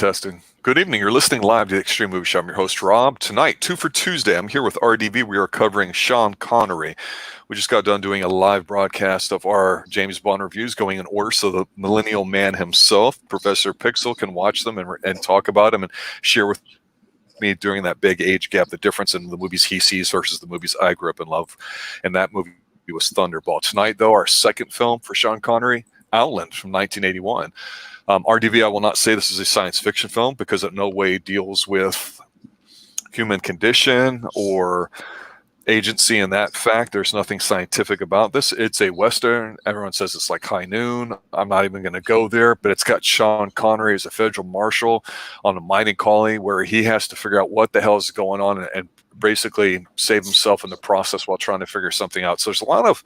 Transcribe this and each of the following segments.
Testing. Good evening. You're listening live to the Xtreme Movie Show. I'm your host, Rob. Tonight, 2 for Tuesday, I'm here with RDV. We are covering Sean Connery. We just got done doing a live broadcast of our James Bond reviews going in order so the millennial man himself, Professor Pixel, can watch them and talk about them and share with me during that big age gap the difference in the movies he sees versus the movies I grew up in love. And that movie was Thunderball. Tonight, though, our second film for Sean Connery, Outland from 1981. RDV, I will not say this is a science fiction film because it no way deals with human condition or agency in that fact. There's nothing scientific about this. It's a Western. Everyone says it's like High Noon. I'm not even going to go there, but it's got Sean Connery as a federal marshal on a mining colony where he has to figure out what the hell is going on and basically save himself in the process while trying to figure something out. So there's a lot of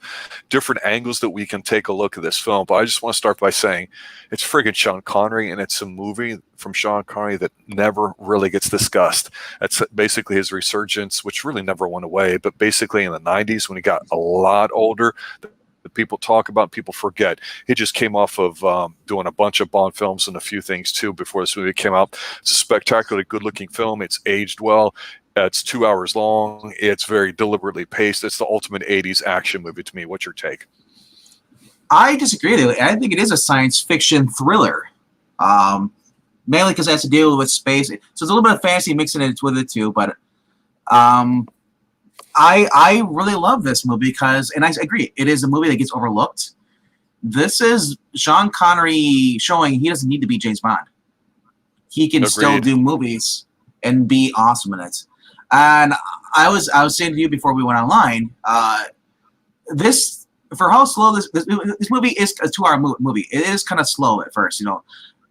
different angles that we can take a look at this film, but I just want to start by saying it's friggin' Sean Connery, and it's a movie from Sean Connery that never really gets discussed. That's basically his resurgence, which really never went away, but basically in the 90s when he got a lot older, that people talk about, people forget. He just came off of doing a bunch of Bond films and a few things too before this movie came out. It's a spectacularly good-looking film. It's aged well. It's 2 hours long. It's very deliberately paced. It's the ultimate 80s action movie to me. What's your take? I disagree. I think it is a science fiction thriller, mainly because it has to deal with space. So it's a little bit of fantasy mixing it with it too. But I really love this movie because, and I agree, it is a movie that gets overlooked. This is Sean Connery showing he doesn't need to be James Bond. He can still do movies and be awesome in it. And I was saying to you before we went online, this for how slow this movie is, a 2-hour movie. It is kind of slow at first,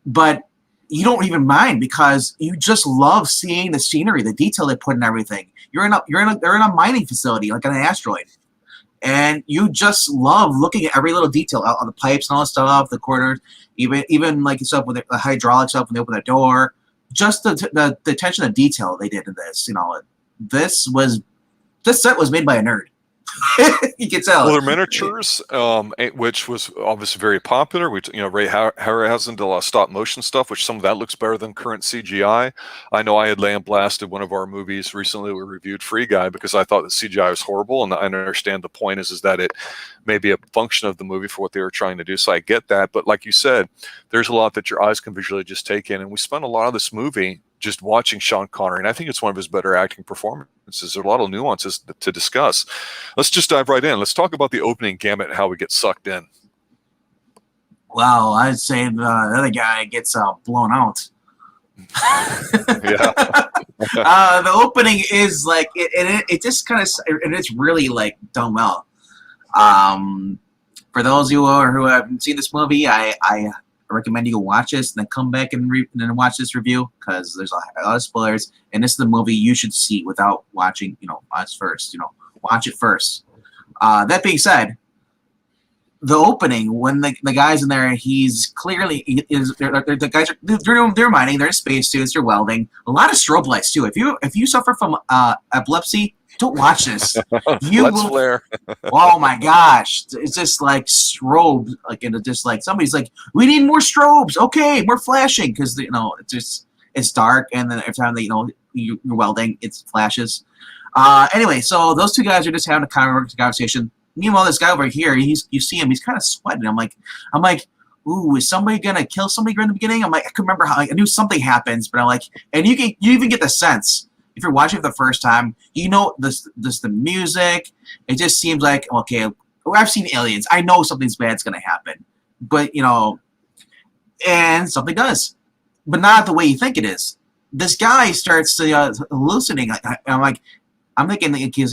but you don't even mind because you just love seeing the scenery, the detail they put in everything. They're in a mining facility, like on an asteroid, and you just love looking at every little detail, on the pipes and all that stuff, the corners, even like stuff with the hydraulic stuff when they open the door. Just the attention to detail they did in this, this set was made by a nerd. You can tell. Well, they're miniatures, which was obviously very popular. Ray Harryhausen did a lot of stop motion stuff, which some of that looks better than current CGI. I know I had lambasted one of our movies recently. We reviewed Free Guy because I thought the CGI was horrible, and I understand the point is that it may be a function of the movie for what they were trying to do. So I get that, but like you said, there's a lot that your eyes can visually just take in, and we spent a lot of this movie just watching Sean Connery, and I think it's one of his better acting performances. There are a lot of nuances to discuss. Let's just dive right in. Let's talk about the opening gambit and how we get sucked in. Well, I'd say the other guy gets blown out. Yeah. The opening is like it just kind of, and it's really like done well. For those of you who haven't seen this movie, I recommend you go watch this and then come back and then watch this review because there's a lot of spoilers, and this is the movie you should see without watching us first. Watch it first. That being said, the opening when the guys in there, he's clearly the guys they're mining, they're in spacesuits, they're welding, a lot of strobe lights too. If you suffer from epilepsy, don't watch this. You Let's flare. Oh my gosh. It's just like strobe, and it's just like somebody's like, we need more strobes. Okay, we're flashing because it's dark, and then every time that you're welding, it flashes. Anyway, so those two guys are just having a conversation. Meanwhile, this guy over here, you see him, he's kind of sweating. I'm like, ooh, is somebody gonna kill somebody in the beginning? I'm like, I can remember how I knew something happens, but I'm like, and you even get the sense. If you're watching it for the first time, the music. It just seems like, okay, I've seen Aliens. I know something's bad's going to happen. But, and something does. But not the way you think it is. This guy starts hallucinating. I'm thinking, because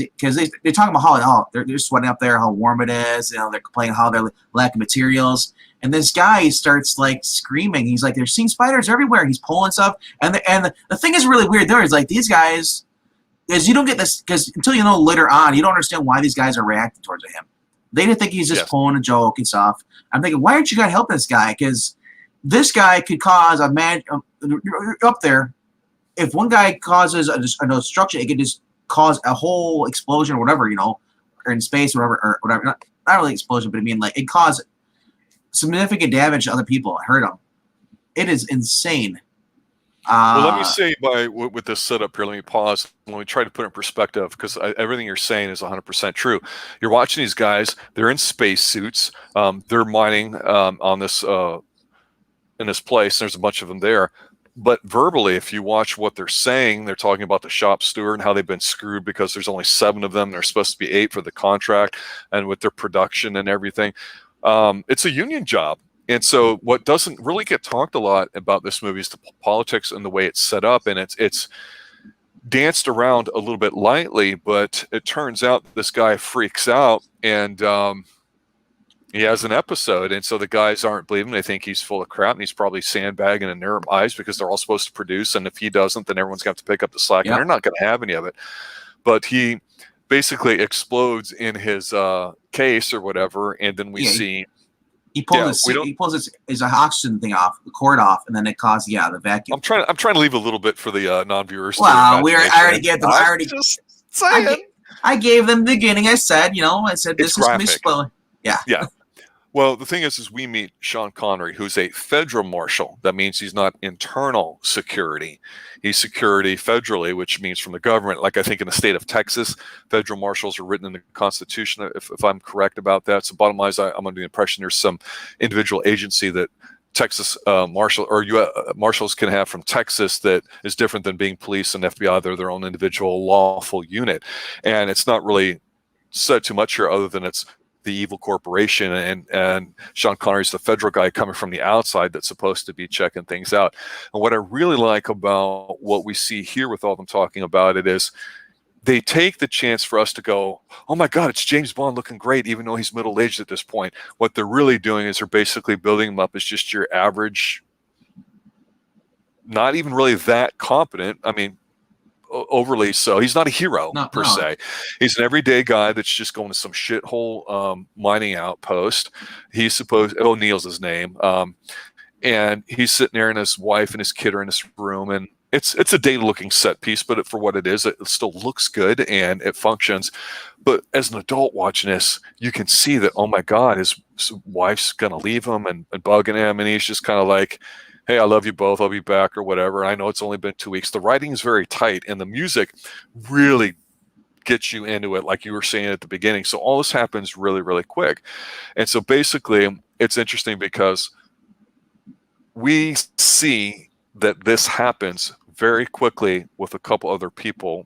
they're talking about how they're sweating up there, how warm it is. They're complaining how they're lacking materials. And this guy starts like screaming. He's like, they're seeing spiders everywhere. He's pulling stuff. And the thing is really weird there is like these guys, is you don't get this, because until later on, you don't understand why these guys are reacting towards him. They didn't think he's just pulling a joke and stuff. I'm thinking, why aren't you guys helping this guy? Because this guy could cause a man up there. If one guy causes a destruction, it could just cause a whole explosion or whatever, or in space or whatever. Not really explosion, but I mean like it caused significant damage to other people. I heard them. It is insane. Well, let me say with this setup here, let me pause. Let me try to put it in perspective because everything you're saying is 100% true. You're watching these guys, they're in space suits. They're mining on this in this place. There's a bunch of them there. But verbally, if you watch what they're saying, they're talking about the shop steward and how they've been screwed because there's only 7 of them. There's supposed to be 8 for the contract, and with their production and everything. It's a union job. And so what doesn't really get talked a lot about this movie is the politics and the way it's set up. And it's danced around a little bit lightly, but it turns out this guy freaks out and he has an episode. And so the guys aren't believing. They think he's full of crap and he's probably sandbagging in their eyes because they're all supposed to produce. And if he doesn't, then everyone's going to have to pick up the slack. Yep. And they're not going to have any of it. But he basically explodes in his case or whatever. And then we see... He pulls his oxygen thing off, the cord off, and then it causes the vacuum. I'm trying to leave a little bit for the non-viewers. Well, I already gave them. I gave them the beginning. I said this is me spoiling. Yeah. Yeah. Well, the thing is we meet Sean Connery, who's a federal marshal. That means he's not internal security. He's security federally, which means from the government. Like I think in the state of Texas, federal marshals are written in the Constitution, if I'm correct about that. So bottom line is I'm under the impression there's some individual agency that Texas marshals can have from Texas that is different than being police and FBI. They're their own individual lawful unit. And it's not really said too much here other than it's the evil corporation, and Sean Connery's the federal guy coming from the outside that's supposed to be checking things out. And what I really like about what we see here with all of them talking about it is they take the chance for us to go, oh my God, it's James Bond looking great, even though he's middle-aged at this point. What they're really doing is they're basically building him up as just your average, not even really that competent. I mean, overly so. He's not a hero per se. He's an everyday guy that's just going to some shithole mining outpost. He's supposed O'Neill's his name, and he's sitting there, and his wife and his kid are in this room, and it's a dated looking set piece, but for what it is, it still looks good and it functions. But as an adult watching this, you can see that, oh my God, his wife's gonna leave him and bugging him, and he's just kind of like, hey, I love you both, I'll be back or whatever. I know it's only been 2 weeks. The writing is very tight and the music really gets you into it, like you were saying at the beginning. So all this happens really, really quick. And so basically it's interesting because we see that this happens very quickly with a couple other people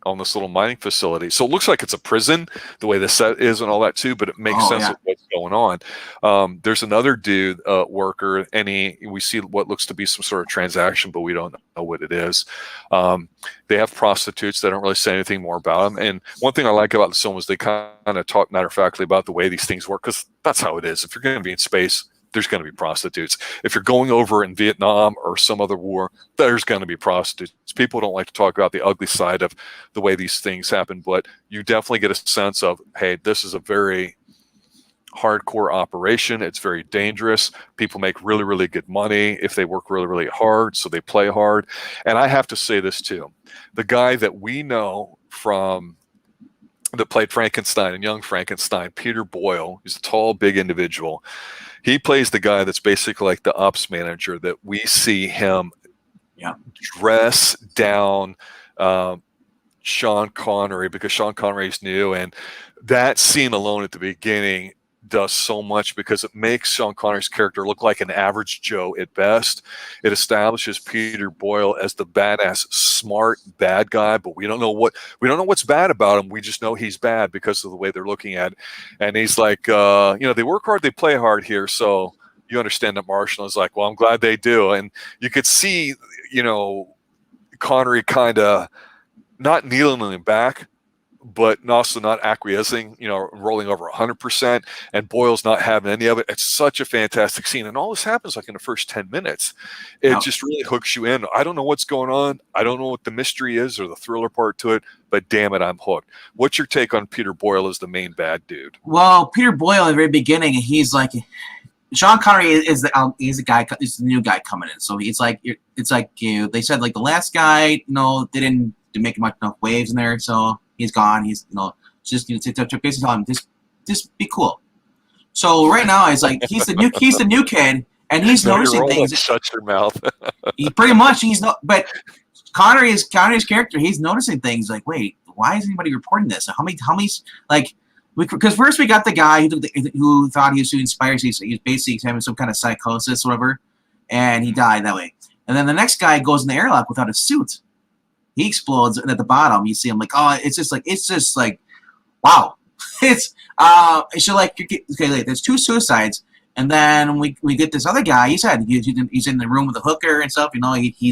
on this little mining facility. So it looks like it's a prison, the way the set is and all that too, but it makes sense of what's going on. There's another dude, worker, and we see what looks to be some sort of transaction, but we don't know what it is. They have prostitutes. They don't really say anything more about them. And one thing I like about the film is they kind of talk matter-of-factly about the way these things work, because that's how it is. If you're going to be in space, there's going to be prostitutes. If you're going over in Vietnam or some other war, there's going to be prostitutes. People don't like to talk about the ugly side of the way these things happen, but you definitely get a sense of, hey, this is a very hardcore operation. It's very dangerous. People make really, really good money if they work really, really hard, so they play hard. And I have to say this too. The guy that we know from that played Frankenstein and Young Frankenstein, Peter Boyle, he's a tall, big individual. He plays the guy that's basically like the ops manager that we see him dress down Sean Connery, because Sean Connery's new. And that scene alone at the beginning does so much because it makes Sean Connery's character look like an average Joe at best. It establishes Peter Boyle as the badass, smart, bad guy, but we don't know what's bad about him. We just know he's bad because of the way they're looking at it. And he's like, they work hard, they play hard here. So you understand that Marshall is like, well, I'm glad they do. And you could see, Connery kind of not kneeling in the back, but also not acquiescing, rolling over 100%, and Boyle's not having any of it. It's such a fantastic scene. And all this happens like in the first 10 minutes. It just really hooks you in. I don't know what's going on. I don't know what the mystery is or the thriller part to it, but damn it, I'm hooked. What's your take on Peter Boyle as the main bad dude? Well, Peter Boyle at the very beginning, he's like, Sean Connery is he's the new guy coming in. So he's like, they said like the last guy, didn't make enough waves in there. So he's gone. He's just basically tell him just be cool. So right now it's like he's the new kid, and he's No, noticing you're all things. that shut your mouth. He pretty much but Connery's character, he's noticing things like, wait, why is anybody reporting this? How many like, because first we got the guy who thought he was doing conspiracy, so he was basically having some kind of psychosis or whatever, and he died that way. And then the next guy goes in the airlock without a suit. He explodes, and at the bottom you see him like, oh, it's just like, wow. It's so like, okay, there's 2 suicides. And then we get this other guy. He said he's in the room with the hooker and stuff. You know, he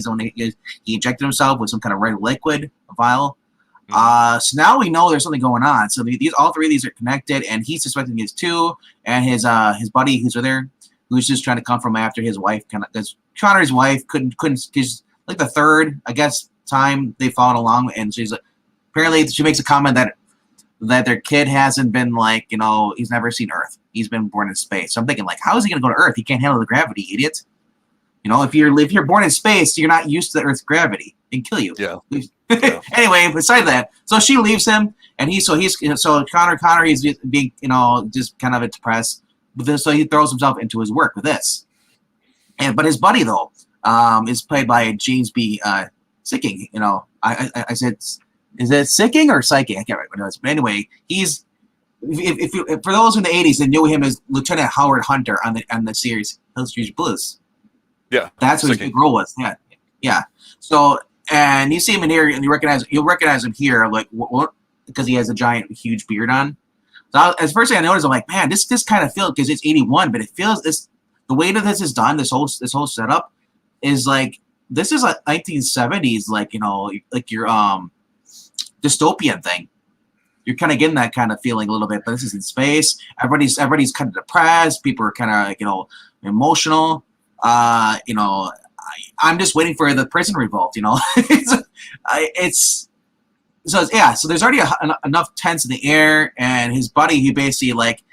injected himself with some kind of red liquid vial. So now we know there's something going on. So all 3 of these are connected, and he's suspecting his 2, and his buddy who's with her, who's just trying to come from after his wife, because Connery's wife couldn't. She's like the 3rd, I guess, time they followed along, and she's apparently she makes a comment that their kid hasn't been like, you know, he's never seen Earth. He's been born in space. So I'm thinking, like, how is he going to go to Earth? He can't handle the gravity, idiot. You know, if you're born in space, you're not used to the Earth's gravity. It'd kill you. Yeah. Anyway, beside that, so she leaves him, and so Connery is being, you know, just kind of depressed with this, so he throws himself into his work with this. But his buddy though, is played by James B. Sicking. You know, I said. Is it Sicking or Psychic? I can't remember what it is. But anyway, he's if for those in the 80s that knew him as Lieutenant Howard Hunter on the series Hill Street Blues. Yeah, that's what his big role was. Yeah. So, and you see him in here, and you'll recognize him here, like what? Because he has a giant, huge beard on. So as first thing I noticed, I'm like, man, this kind of feels, because it's 81, but it feels the way that this is done, this whole setup is like, this is like 1970s, like, you know, like your dystopian thing. You're kind of getting that kind of feeling a little bit, but this is in space. Everybody's kind of depressed. People are kind of, you know, emotional. You know, I'm just waiting for the prison revolt. You know, So there's already enough tense in the air, and his buddy, he basically like,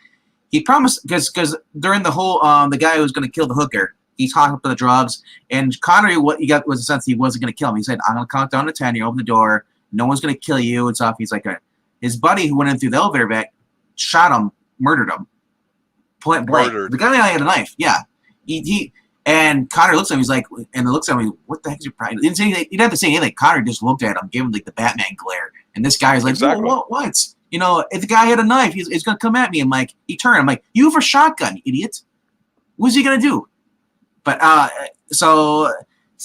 he promised, because during the whole the guy who was going to kill the hooker, he's hawking up the drugs, and Connery, what he got was a sense he wasn't going to kill him. He said, I'm going to count down to 10. You open the door. No one's going to kill you and stuff. He's like, his buddy who went in through the elevator back shot him, murdered him. Point blank. The guy had a knife. Yeah. And Connor looks at him. He's like, and looks at him. What the heck is your pride? He didn't have to say anything. Connor just looked at him, gave him like the Batman glare. And this guy is like, exactly. What? You know, if the guy had a knife, he's going to come at me. I'm like, he turned. I'm like, you have a shotgun, you idiot. What's he going to do? But so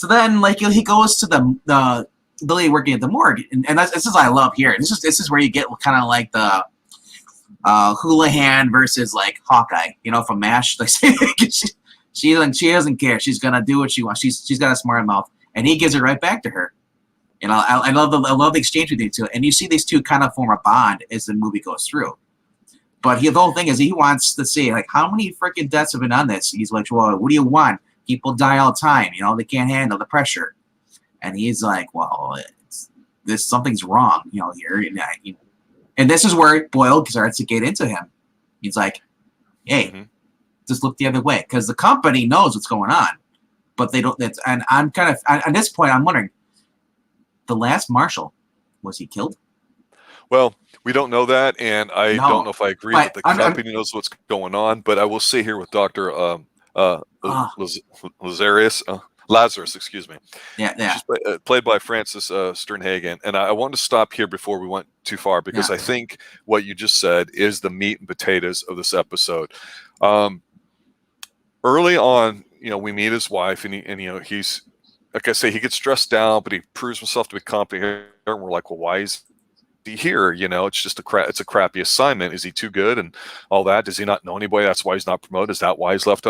then like he goes to the lady working at the morgue, and this is what I love here. This is where you get kind of like the Houlihan versus like Hawkeye, you know, from MASH. Like she doesn't care. She's gonna do what she wants. She's got a smart mouth, and he gives it right back to her. You know, I love the exchange with these two, and you see these two kind of form a bond as the movie goes through. But the whole thing is he wants to see like how many freaking deaths have been on this. He's like, well, what do you want? People die all the time. You know, they can't handle the pressure. And he's like, well, something's wrong, you know, here. And this is where Boyle starts to get into him. He's like, hey, just look the other way. Because the company knows what's going on. But they don't. And I'm kind of, at this point, I'm wondering, the last marshal, was he killed? Well, we don't know that. And I don't know if I agree that the company knows what's going on. But I will say here with Dr. Lazarus, excuse me. Yeah. She's played by Frances Sternhagen. And I wanted to stop here before we went too far, because I think what you just said is the meat and potatoes of this episode. Early on, you know, we meet his wife, and you know, he's, like I say, he gets stressed out, but he proves himself to be competent. And we're like, well, why is he here? You know, it's just it's a crappy assignment. Is he too good and all that? Does he not know anybody? That's why he's not promoted. Is that why he's left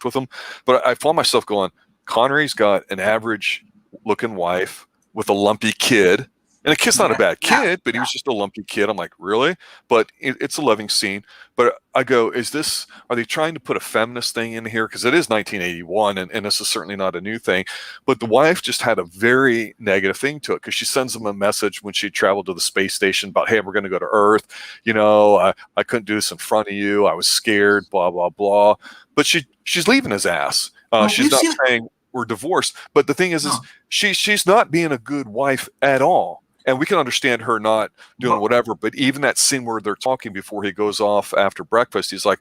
with him? But I found myself going, Connery's got an average looking wife with a lumpy kid, and the kid's not a bad kid, but he was just a lumpy kid. I'm like, really? But it's a loving scene. But I go, are they trying to put a feminist thing in here? Because it is 1981, and this is certainly not a new thing. But the wife just had a very negative thing to it, because she sends him a message when she traveled to the space station about, hey, we're going to go to Earth. You know, I couldn't do this in front of you. I was scared, blah, blah, blah. But she's leaving his ass. She's not saying we're divorced. But the thing is she's not being a good wife at all. and we can understand her not doing whatever, but even that scene where they're talking before he goes off after breakfast, he's like,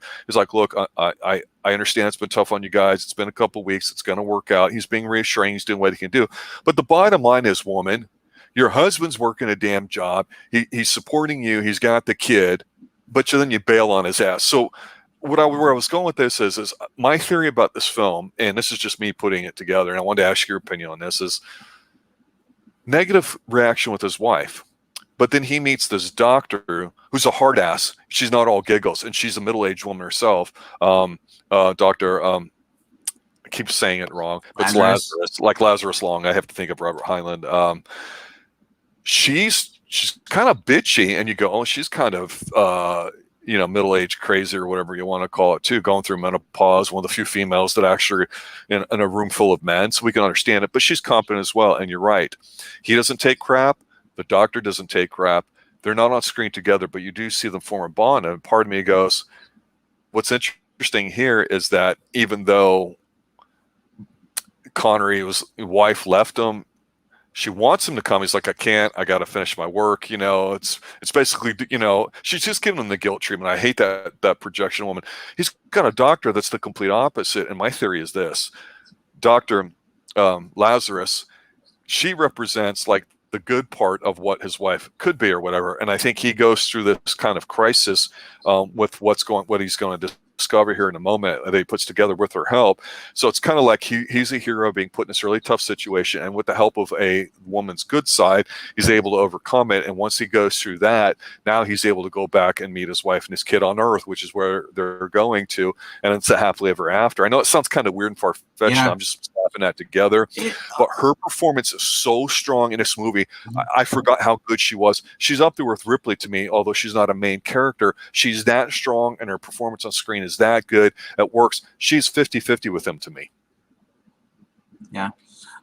look, I understand it's been tough on you guys. It's been a couple of weeks. It's going to work out. He's being reassuring. He's doing what he can do. But the bottom line is, woman, your husband's working a damn job. He's supporting you. He's got the kid, but then you bail on his ass. So where I was going with this is my theory about this film, and this is just me putting it together, and I wanted to ask your opinion on this, is negative reaction with his wife. But then he meets this doctor who's a hard ass. She's not all giggles, and she's a middle-aged woman herself. Doctor, I keep saying it wrong, but it's Lazarus, like Lazarus Long. I have to think of Robert Hyland. She's kind of bitchy, and you go, oh, she's kind of middle-aged crazy or whatever you want to call it too, going through menopause, one of the few females that actually in a room full of men, so we can understand it. But she's competent as well, and you're right. He doesn't take crap. The doctor doesn't take crap. They're not on screen together, but you do see them form a bond. And part of me goes, what's interesting here is that even though Connery's wife left him, she wants him to come. He's like, I can't. I got to finish my work. It's basically, she's just giving him the guilt treatment. I hate that projection woman. He's got a doctor that's the complete opposite. And my theory is this: Dr. Lazarus, she represents like the good part of what his wife could be or whatever. And I think he goes through this kind of crisis with what he's going to discover here in a moment that he puts together with her help. So it's kind of like he's a hero being put in this really tough situation, and with the help of a woman's good side, he's able to overcome it. And once he goes through that, now he's able to go back and meet his wife and his kid on Earth, which is where they're going to, and it's a happily ever after. I know it sounds kind of weird and far-fetched. Yeah. I'm just slapping that together, but her performance is so strong in this movie. I forgot how good she was. She's up there with Ripley to me, although she's not a main character. She's that strong, and her performance on screen is that good. It works. She's 50-50 with him to me. Yeah.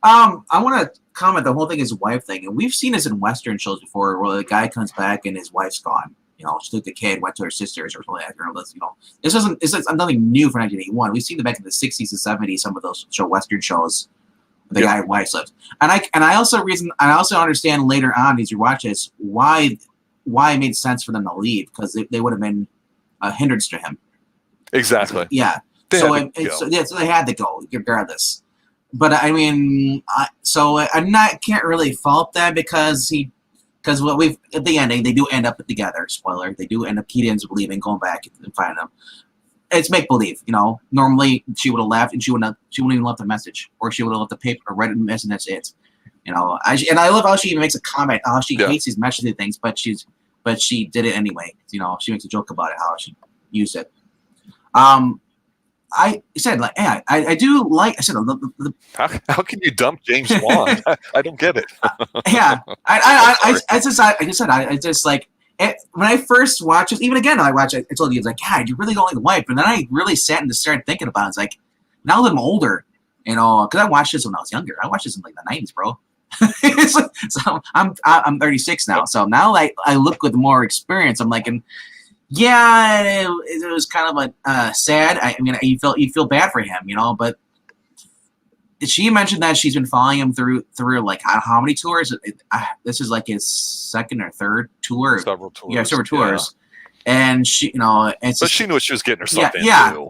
I want to comment, the whole thing is a wife thing. And we've seen this in Western shows before where the guy comes back and his wife's gone. She took the kid, went to her sisters or something like that. This is nothing new for 1981. We've seen it back in the 60s and 70s, some of those Western shows. The guy and wife lived. And I also understand later on as you watch this why it made sense for them to leave, because they would have been a hindrance to him. Exactly. Yeah. So they had to go regardless. But I mean, can't really fault that because what we've at the ending they do end up together. Spoiler: they do end up. He ends up leaving, going back and finding them. It's make believe, Normally she would have left and she wouldn't even left a message, or she would have left a paper or read a message. And that's it. I love how she even makes a comment how she hates these messaging things, but she did it anyway. She makes a joke about it, how she used it. I said, like, yeah, I do like. I said, how can you dump James Bond? I don't get it. Yeah, I just like it, when I first watched it. Even again, I watched it. I told you, it's like, God, you really don't like the wife. But then I really sat and just started thinking about it. It's like, now that I'm older, because I watched this when I was younger. I watched this in like the 90s, bro. So I'm 36 now. So now I look with more experience. I'm like, yeah, it was kind of like sad. I mean, you feel bad for him, But she mentioned that she's been following him through like how many tours? This is like his second or third tour. Several tours. Yeah, several tours. And she, but she knew what she was getting herself into. Yeah.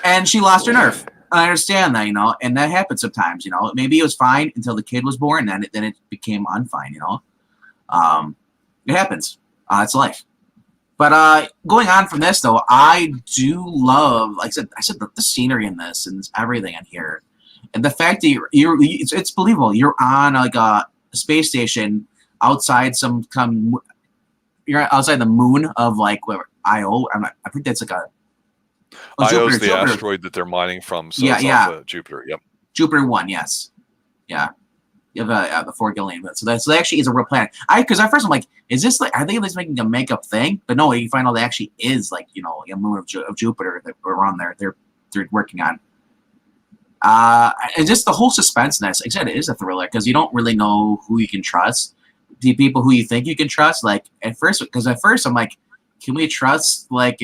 And she lost her nerve. I understand that, and that happens sometimes. Maybe it was fine until the kid was born, then it became unfine. It happens. It's life. But going on from this, though, I do love, like I said, the scenery in this and everything in here, and the fact that it's believable. You're on like a space station outside you're outside the moon of like whatever Io. I think that's like Io is the asteroid that they're mining from. So it's off of Jupiter. Yep. Jupiter 1. Yes. Yeah. You have the 4 Gillian. So that actually is a real planet. Because at first I'm like, is this like, are they just making a makeup thing? But no, you find out it actually is like, a moon of Jupiter that we're on there. They're working on. And just the whole suspense in this. Like I said, it is a thriller because you don't really know who you can trust. The people who you think you can trust, like at first I'm like, can we trust like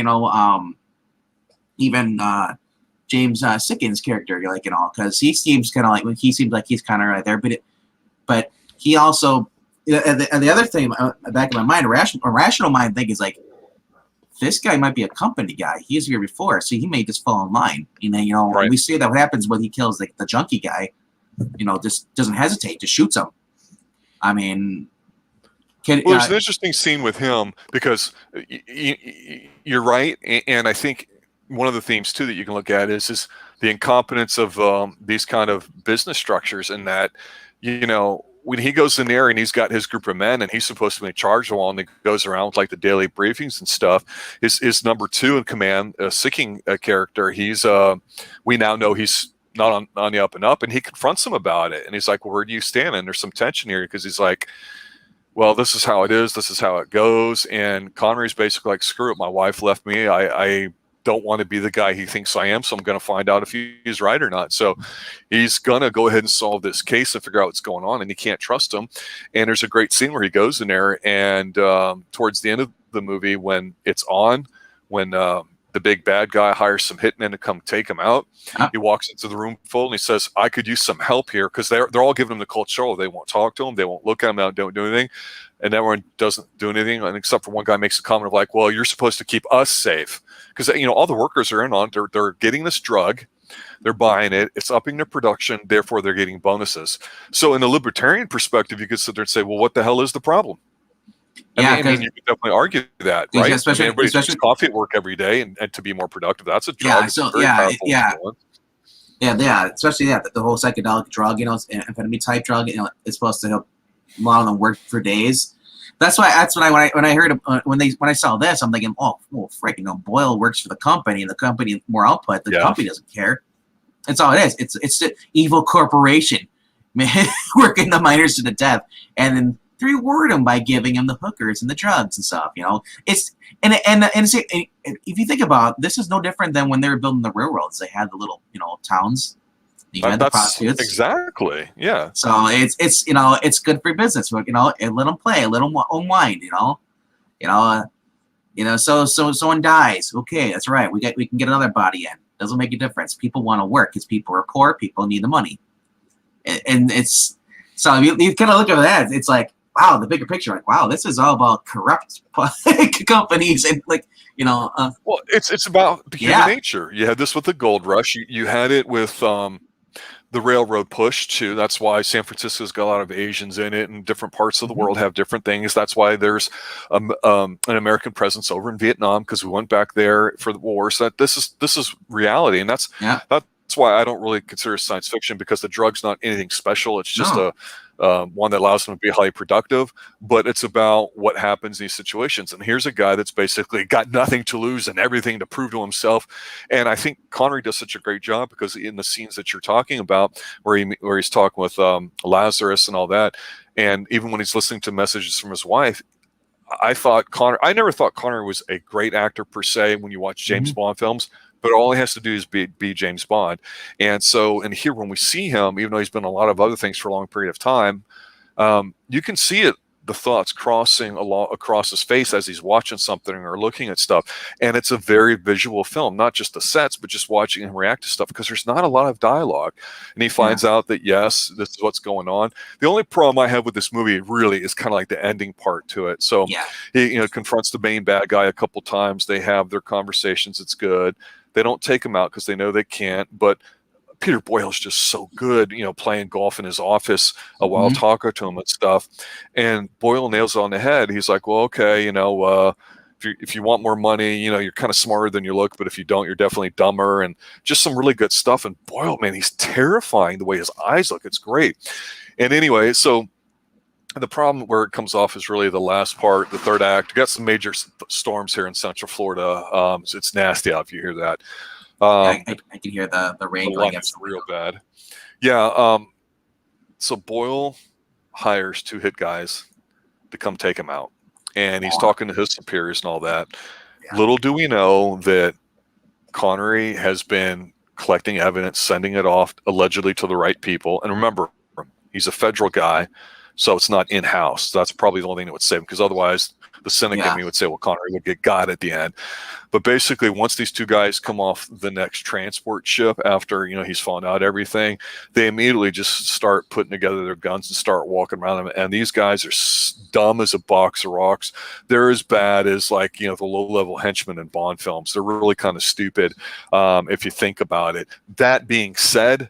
even James Sicken's character, because he seems kind of like he's kind of right there, but he also and the other thing, back in my mind, a rational mind thing is like, this guy might be a company guy. He was here before, so he may just fall in line. And then, Right. we see that what happens when he kills the junkie guy. Just doesn't hesitate, just shoots him. I mean, there's an interesting scene with him because you're right, and I think one of the themes too that you can look at is the incompetence of these kind of business structures, in that when he goes in there and he's got his group of men and he's supposed to be in charge of all, and he goes around with like the daily briefings and stuff, his number two in command, a Sicking character, he's we now know he's not on the up and up, and he confronts him about it, and he's like, well, where do you stand? And there's some tension here because he's like, well, this is how it is, this is how it goes. And Connery's basically like, screw it, my wife left me, I don't want to be the guy he thinks I am, so I'm going to find out if he's right or not. So he's going to go ahead and solve this case and figure out what's going on, and he can't trust him. And there's a great scene where he goes in there, and towards the end of the movie, when it's on, when the big bad guy hires some hitmen to come take him out, he walks into the room full and he says, I could use some help here, because they're all giving him the cold shoulder. They won't talk to him, they won't look at him, they don't do anything. And everyone doesn't do anything, and except for one guy makes a comment of like, well, you're supposed to keep us safe, because all the workers are in on it. They're getting this drug, they're buying it, it's upping their production, therefore they're getting bonuses. So in a libertarian perspective, you could sit there and say, well, what the hell is the problem? I mean, you could definitely argue that, right? Everybody drinks coffee at work every day, and to be more productive, that's a drug. Especially the whole psychedelic drug, amphetamine type drug, it's supposed to help a lot of them work for days. That's when I heard when I saw this, I'm thinking, oh, well, frick, Boyle works for the company, and the company more output. The company doesn't care. That's all it is. It's the evil corporation, man, working the miners to the death, and then reward them by giving them the hookers and the drugs and stuff. It's if you think about it, this is no different than when they were building the railroads. They had the little towns. You had the prostitutes. Exactly. Yeah. So it's good for business. And let them play, let them unwind. So someone dies. Okay, that's right. We can get another body in. Doesn't make a difference. People want to work because people are poor. People need the money, and it's so you kind of look at that. It's like, wow, the bigger picture. Like, wow, this is all about corrupt companies and well, it's about the human nature. You had this with the gold rush. You had it with the railroad push too. That's why San Francisco's got a lot of Asians in it, and different parts of the world have different things. That's why there's an American presence over in Vietnam, because we went back there for the war. So this is reality, and that's why I don't really consider it science fiction, because the drug's not anything special. It's just one that allows them to be highly productive, but it's about what happens in these situations. And here's a guy that's basically got nothing to lose and everything to prove to himself. And I think Connery does such a great job, because in the scenes that you're talking about, where he's talking with Lazarus and all that, and even when he's listening to messages from his wife, I never thought Connery was a great actor per se when you watch James Bond films, but all he has to do is be James Bond. And so, and here when we see him, even though he's been in a lot of other things for a long period of time, you can see it, the thoughts crossing across his face as he's watching something or looking at stuff. And it's a very visual film, not just the sets, but just watching him react to stuff, because there's not a lot of dialogue. And he finds out that, yes, this is what's going on. The only problem I have with this movie really is kind of like the ending part to it. So he confronts the main bad guy a couple times. They have their conversations. It's good. They don't take him out because they know they can't, but Peter Boyle's just so good, playing golf in his office while talking to him and stuff. And Boyle nails it on the head. He's like, well, okay, if you want more money, you're kind of smarter than you look, but if you don't, you're definitely dumber. And just some really good stuff. And Boyle, man, he's terrifying the way his eyes look. It's great. And anyway, so the problem where it comes off is really the last part, the third act. You got some major storms here in Central Florida. So it's nasty out if you hear that. I can hear the rain going. It's real bad. Yeah. So Boyle hires two hit guys to come take him out, and he's talking to his superiors and all that. Yeah. Little do we know that Connery has been collecting evidence, sending it off allegedly to the right people. And remember, he's a federal guy, so it's not in-house. That's probably the only thing that would save him, because otherwise The cynic in Yeah. me would say, well, Connery would get got at the end. But basically, once these two guys come off the next transport ship after, he's found out everything, they immediately just start putting together their guns and start walking around them. And these guys are dumb as a box of rocks. They're as bad as like, the low-level henchmen in Bond films. They're really kind of stupid if you think about it. That being said,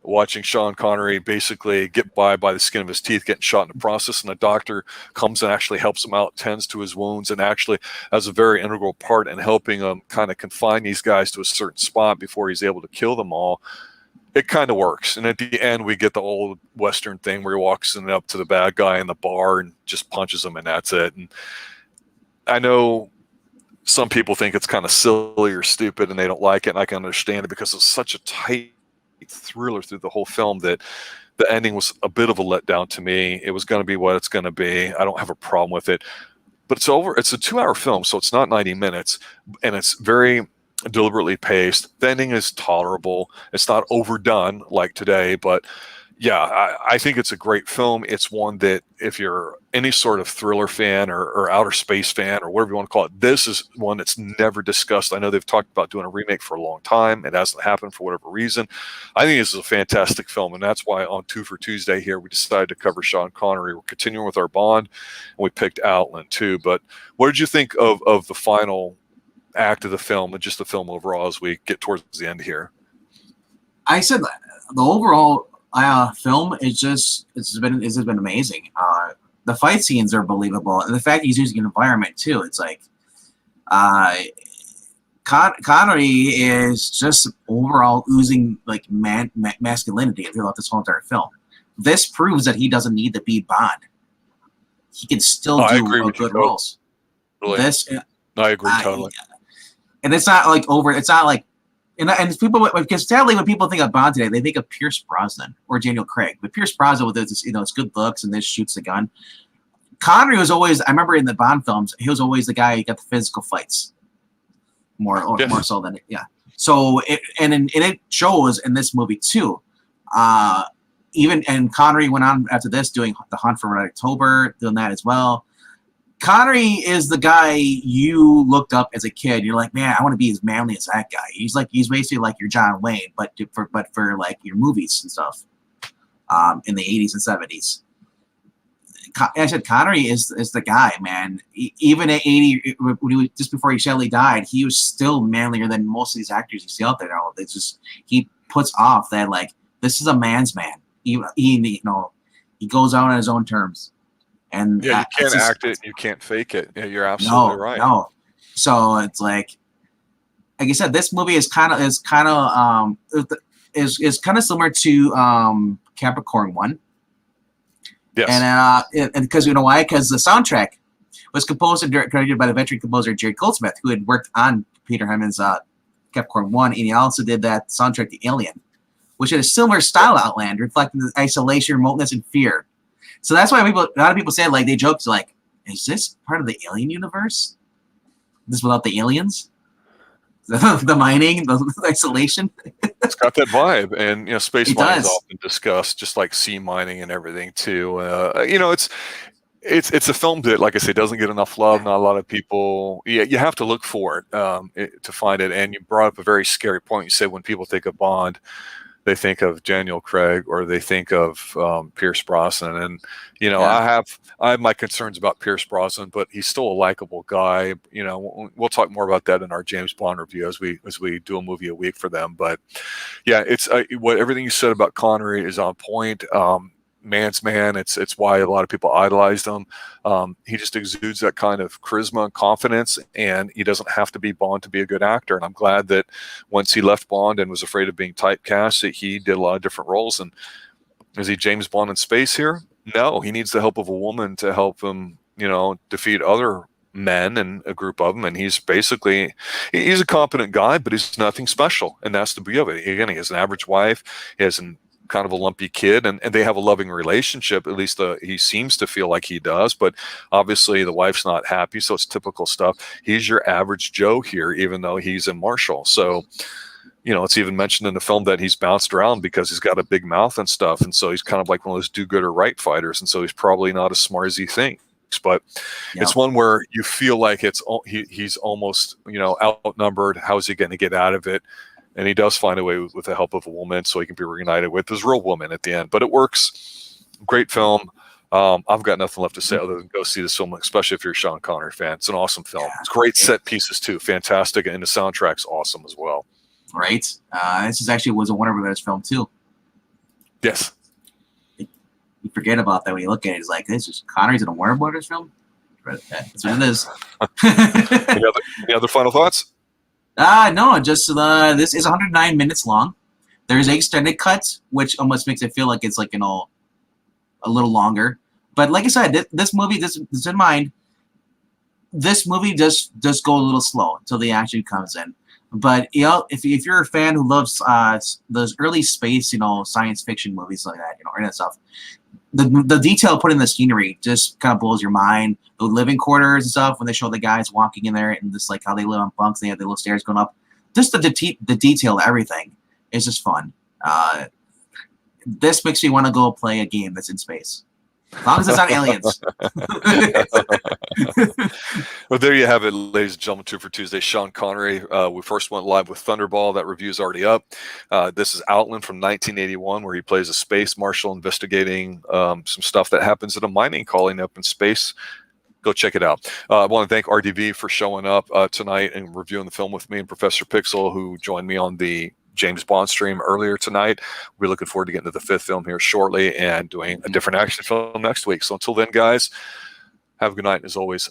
watching Sean Connery basically get by the skin of his teeth, getting shot in the process, and the doctor comes and actually helps him out, tends to his wounds, and actually has a very integral part in helping him kind of confine these guys to a certain spot before he's able to kill them all. It kind of works. And at the end, we get the old Western thing where he walks in up to the bad guy in the bar and just punches him, and that's it. And I know some people think it's kind of silly or stupid and they don't like it, and I can understand it because it's such a tight thriller through the whole film that the ending was a bit of a letdown to me. It was going to be what it's going to be. I don't have a problem with it, but it's over. It's a 2-hour film, so it's not 90 minutes, and it's very deliberately paced. The ending is tolerable. It's not overdone like today, but yeah, I think it's a great film. It's one that if you're any sort of thriller fan or outer space fan or whatever you want to call it, this is one that's never discussed. I know they've talked about doing a remake for a long time. It hasn't happened for whatever reason. I think this is a fantastic film, and that's why on Two for Tuesday here, we decided to cover Sean Connery. We're continuing with our Bond, and we picked Outland too. But what did you think of the final act of the film and just the film overall as we get towards the end here? I said the overall film is just it's been amazing. The fight scenes are believable, and the fact he's using an environment too. It's like Connery is just overall oozing like masculinity throughout this whole entire film. This proves that he doesn't need to be Bond. He can still do good roles. Really? I agree totally. And it's not like over. It's not like. And people, because sadly, when people think of Bond today, they think of Pierce Brosnan or Daniel Craig. But Pierce Brosnan, with his, his good looks and this shoots the gun. Connery was always, I remember in the Bond films, he was always the guy who got the physical fights, more so than So it shows in this movie too. And Connery went on after this doing The Hunt for Red October, doing that as well. Connery is the guy you looked up as a kid. You're like, man, I want to be as manly as that guy. He's basically like your John Wayne, but for like your movies and stuff, in the 80s and 70s. I said Connery is the guy, man. Even at 80, just before he sadly died, he was still manlier than most of these actors you see out there now. It's just he puts off that like this is a man's man. He goes out on his own terms. And you can't act it, you can't fake it. Yeah, you're absolutely right. No, so it's like I said, this movie is kind of similar to Capricorn 1. Yes. And because you know why? Because the soundtrack was composed and directed by the veteran composer Jerry Goldsmith, who had worked on Peter Hyman's Capricorn 1, and he also did that soundtrack to Alien, which had a similar style Outland, reflecting the isolation, remoteness, and fear. So that's why a lot of people say, like, they joke, like, is this part of the Alien universe? This without the aliens? The mining, the isolation? It's got that vibe. And, space mining is often discussed, just like sea mining and everything, too. It's a film that, like I say, doesn't get enough love. Not a lot of people, you have to look for it to find it. And you brought up a very scary point. You said when people think of Bond, they think of Daniel Craig or they think of Pierce Brosnan. And, I have my concerns about Pierce Brosnan, but he's still a likable guy. We'll talk more about that in our James Bond review as we do a movie a week for them. But yeah, it's everything you said about Connery is on point. Man's man. It's why a lot of people idolized him. He just exudes that kind of charisma and confidence, and he doesn't have to be Bond to be a good actor. And I'm glad that once he left Bond and was afraid of being typecast, that he did a lot of different roles. And is he James Bond in space here? No, he needs the help of a woman to help him, defeat other men and a group of them. And he's a competent guy, but he's nothing special. And that's the beauty of it. Again, he has an average wife. He has kind of a lumpy kid, and they have a loving relationship. At least he seems to feel like he does, but obviously the wife's not happy, so it's typical stuff. He's your average Joe here, even though he's a marshal. So it's even mentioned in the film that he's bounced around because he's got a big mouth and stuff, and so he's kind of like one of those do-gooder right fighters, and so he's probably not as smart as he thinks. weeks. But Yep. it's one where you feel like he's almost, outnumbered. How's he going to get out of it? And he does find a way with the help of a woman, so he can be reunited with his real woman at the end. But it works. Great film. I've got nothing left to say other than go see this film, especially if you're a Sean Connery fan. It's an awesome film. It's great set pieces too, fantastic, and the soundtrack's awesome as well. Right. This was a Warner Brothers film too. Yes. You forget about that when you look at it. It's like, this is Connery's in a Warner Brothers film. That's what it is. Any other final thoughts? No, just this is 109 minutes long. There's extended cuts, which almost makes it feel like it's like, a little longer. But like I said, this movie, this in mind, this movie does go a little slow until the action comes in. But if you're a fan who loves those early space, science fiction movies like that, and that stuff, the detail put in the scenery just kind of blows your mind. The living quarters and stuff, when they show the guys walking in there and just like how they live on bunks, they have the little stairs going up. Just the detail, everything is just fun. This makes me want to go play a game that's in space. As long as it's not aliens. Well, there you have it, ladies and gentlemen. 2 for Tuesday. Sean Connery. We first went live with Thunderball. That review's already up. This is Outland from 1981, where he plays a space marshal investigating some stuff that happens at a mining colony up in space. Go check it out. I want to thank RDV for showing up tonight and reviewing the film with me, and Professor Pixel, who joined me on the James Bond stream earlier tonight. We're looking forward to getting to the 5th film here shortly and doing a different action film next week. So until then, guys, have a good night. And as always,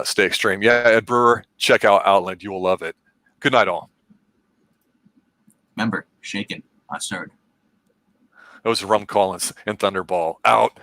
stay extreme. Yeah, Ed Brewer, check out Outland. You will love it. Good night, all. Remember, shaken, not stirred. That was Rum Collins and Thunderball. Out.